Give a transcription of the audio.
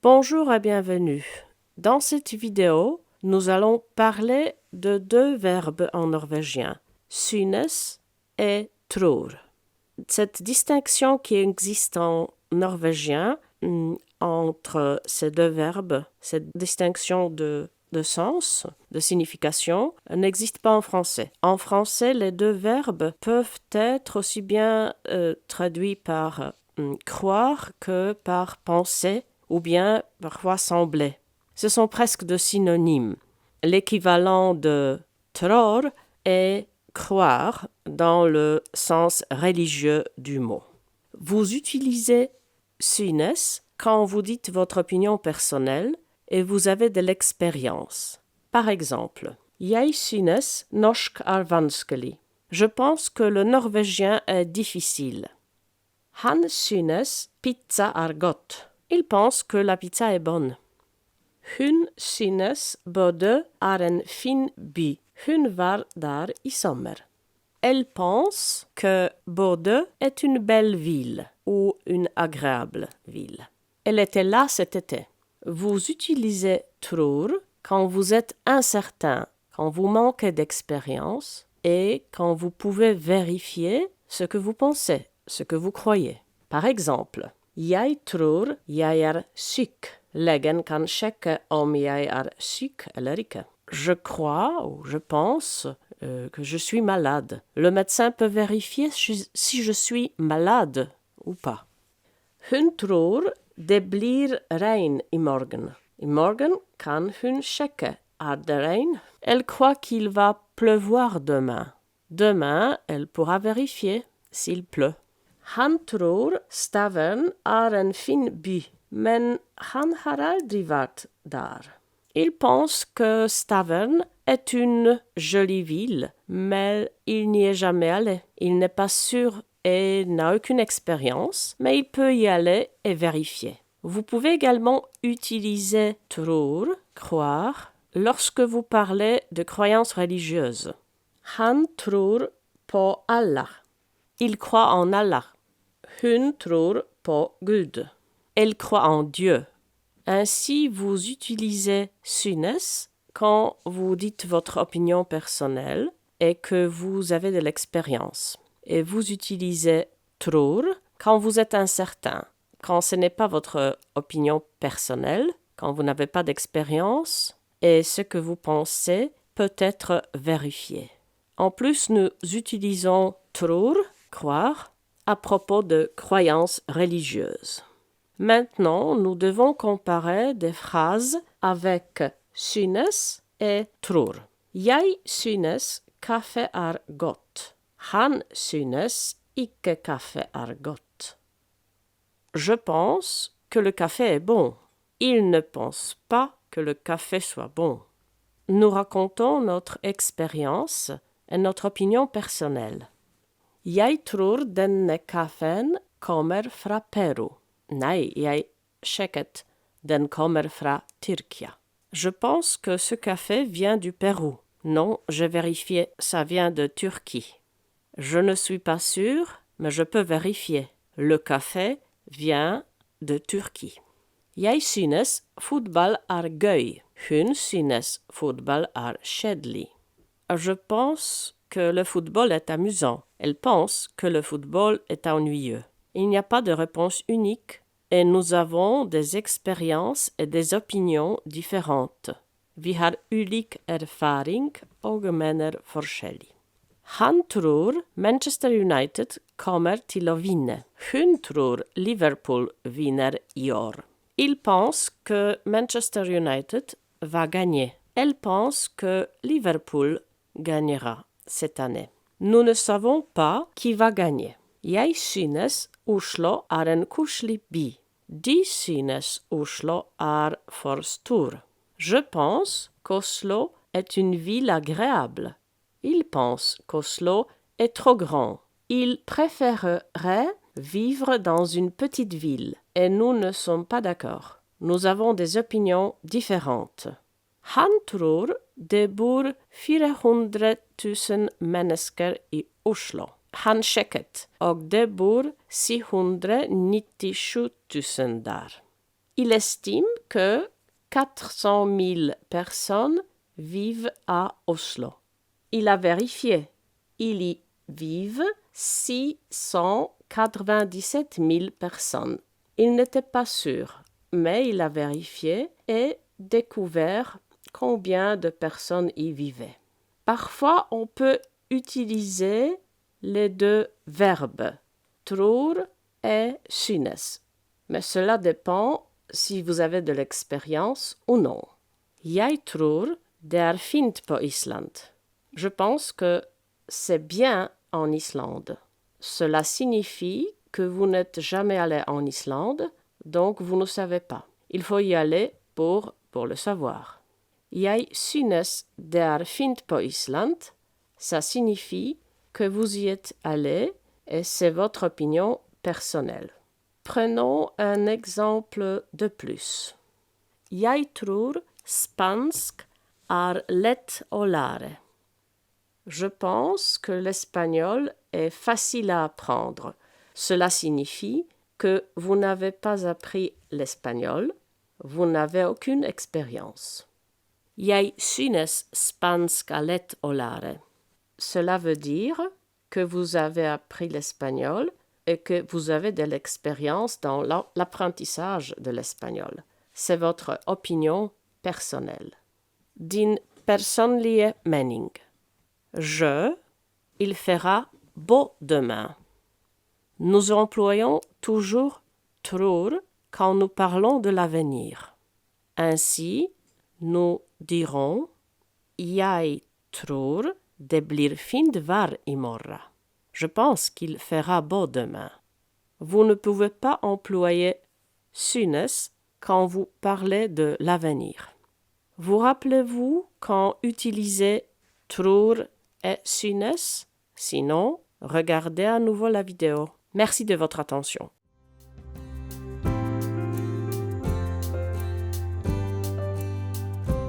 Bonjour et bienvenue. Dans cette vidéo, nous allons parler de deux verbes en norvégien, synes et tror. Cette distinction qui existe en norvégien entre ces deux verbes, cette distinction de sens, de signification, n'existe pas en français. En français, les deux verbes peuvent être aussi bien traduits par croire que par penser ou bien parfois sembler. Ce sont presque de synonymes. L'équivalent de tror est croire dans le sens religieux du mot. Vous utilisez synes quand vous dites votre opinion personnelle et vous avez de l'expérience. Par exemple, Jeg synes norsk er vanskelig. Je pense que le norvégien est difficile. Han synes pizza er godt. Il pense que la pizza est bonne. Hun synes Bodø er en fin by. Hun var der i sommer. Elle pense que Bodø est une belle ville ou une agréable ville. Elle était là cet été. Vous utilisez tror quand vous êtes incertain, quand vous manquez d'expérience et quand vous pouvez vérifier ce que vous pensez, ce que vous croyez. Par exemple, Jeg tror jeg er syk. Legen kan sjekke om jeg er syk eller ikke. Je crois ou je pense que je suis malade. Le médecin peut vérifier si je suis malade ou pas. Hun tror det blir regn i morgen. I morgen kan hun sjekke. Er det regn? Elle croit qu'il va pleuvoir demain. Demain, elle pourra vérifier s'il pleut. Han tror Stavern er en fin by, men han har aldri vært der. Il pense que Stavern est une jolie ville, mais il n'y est jamais allé. Il n'est pas sûr et n'a aucune expérience, mais il peut y aller et vérifier. Vous pouvez également utiliser tror, croire, lorsque vous parlez de croyances religieuses. Han tror på Allah. Il croit en Allah. Hun tror på Gud. Elle croit en Dieu. Ainsi, vous utilisez synes quand vous dites votre opinion personnelle et que vous avez de l'expérience. Et vous utilisez tror quand vous êtes incertain, quand ce n'est pas votre opinion personnelle, quand vous n'avez pas d'expérience et ce que vous pensez peut être vérifié. En plus, nous utilisons tror, croire, à propos de croyances religieuses. Maintenant, nous devons comparer des phrases avec synes et tror. Jeg synes kaffe er godt. Han synes ikke kaffe er godt. Je pense que le café est bon. Il ne pense pas que le café soit bon. Nous racontons notre expérience et notre opinion personnelle. Jeg tror denne kaffen kommer fra Peru. Nei, jeg sjekket. Den kommer fra Tyrkia. Je pense que ce café vient du Pérou. Non, j'ai vérifié, ça vient de Turquie. Je ne suis pas sûr, mais je peux vérifier. Le café vient de Turquie. Jeg synes fotball er gøy. Hun synes fotball er kjedelig. Je pense que le football est amusant. Elle pense que le football est ennuyeux. Il n'y a pas de réponse unique et nous avons des expériences et des opinions différentes. Vi har ulik erfaring og mener forskjellig. Han tror Manchester United kommer til å vinne. Hun tror Liverpool vinner i år. Il pense que Manchester United va gagner. Elle pense que Liverpool gagnera cette année. Nous ne savons pas qui va gagner. Jeg synes Oslo er en koselig by. De synes Oslo er for stor. Je pense qu'Oslo est une ville agréable. Il pense qu'Oslo est trop grand. Il préférerait vivre dans une petite ville et nous ne sommes pas d'accord. Nous avons des opinions différentes. Han tror det bor 400 000 mennesker i Oslo. Han sjekket, og det bor 697 000 der. Il estime que 400 000 personnes vivent à Oslo. Il a vérifié. Il y vivent 697 000 personnes. Il n'était pas sûr, mais il a vérifié et découvert combien de personnes y vivaient. Parfois, on peut utiliser les deux verbes, tror et synes, mais cela dépend si vous avez de l'expérience ou non. Jeg tror det er fint på Island. Je pense que c'est bien en Islande. Cela signifie que vous n'êtes jamais allé en Islande, donc vous ne savez pas. Il faut y aller pour le savoir. Jeg synes det er fint på Island, ça signifie que vous y êtes allé et c'est votre opinion personnelle. Prenons un exemple de plus. Jeg tror spansk er lett å lære. Je pense que l'espagnol est facile à apprendre. Cela signifie que vous n'avez pas appris l'espagnol, vous n'avez aucune expérience. Jeg synes spansk er lett å lære. Cela veut dire que vous avez appris l'espagnol et que vous avez de l'expérience dans l'apprentissage de l'espagnol. C'est votre opinion personnelle. Din personlige mening. Il fera beau demain. Nous employons toujours tror quand nous parlons de l'avenir. Ainsi, nous dirons Jeg tror det blir fint vær i morgen. Je pense qu'il fera beau demain. Vous ne pouvez pas employer synes quand vous parlez de l'avenir. Vous rappelez-vous quand utilisez tror et synes? Sinon, regardez à nouveau la vidéo. Merci de votre attention.